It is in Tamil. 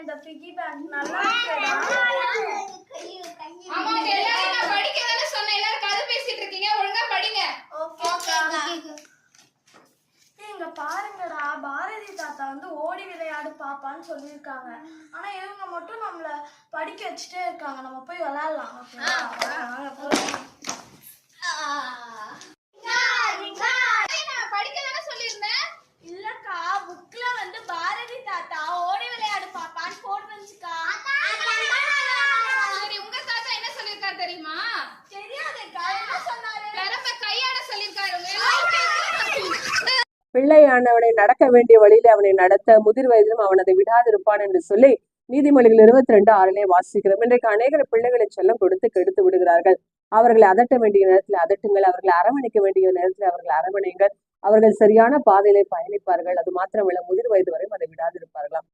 இந்த பிகி பேங்க் நல்லா இருக்குடா. அம்மா எல்லாரும் நான் படிக்க தான சொன்னேன், எல்லாரும் கதை பேசிட்டு இருக்கீங்க, ஒழுங்கா படிங்க. ஓகேக்கா. இங்க பாருங்கடா, பாரதி தாத்தா வந்து ஓடி விளையாடு பாப்பான்னு சொல்லியிருக்காங்க. ஆனா இவங்க மட்டும் நம்மள படிக்க வச்சுட்டே இருக்காங்க. நம்ம போய் விளையாடலாம். வாங்க போலாம். நான் படிக்க தான சொல்லியிருந்தேன். இல்லக்கா, புக்ல வந்து பாரதி தாத்தா ஓடி விளையாடு பாப்பான்னு போட்டுருந்துச்சுக்கா. சரி, உங்க தாத்தா என்ன சொல்லிருக்காரு தெரியுமா? தெரியாதுக்கா, என்ன சொன்னாரு? பெரம்ப கையாட சொல்லிருக்காரு. பிள்ளையானவனை நடக்க வேண்டிய வழியில அவனை நடத்த முதிர் வயதிலும் அவன் அதை விடாதிருப்பான் என்று சொல்லி நீதிமொழிகள் 22:6 வாசிக்கிறோம். இன்றைக்கு அநேகர் பிள்ளைகளை செல்லம் கொடுத்து கெடுத்து விடுகிறார்கள். அவர்களை அதட்ட வேண்டிய நேரத்தில் அதட்டுங்கள், அவர்களை அரவணைக்க வேண்டிய நேரத்தில் அவர்களை அரவணைங்கள். அவர்கள் சரியான பாதையிலே பயணிப்பார்கள். அது மாத்திரமல்ல, முதிர் வயது வரையும் அதை விடாதிருப்பார்களாம்.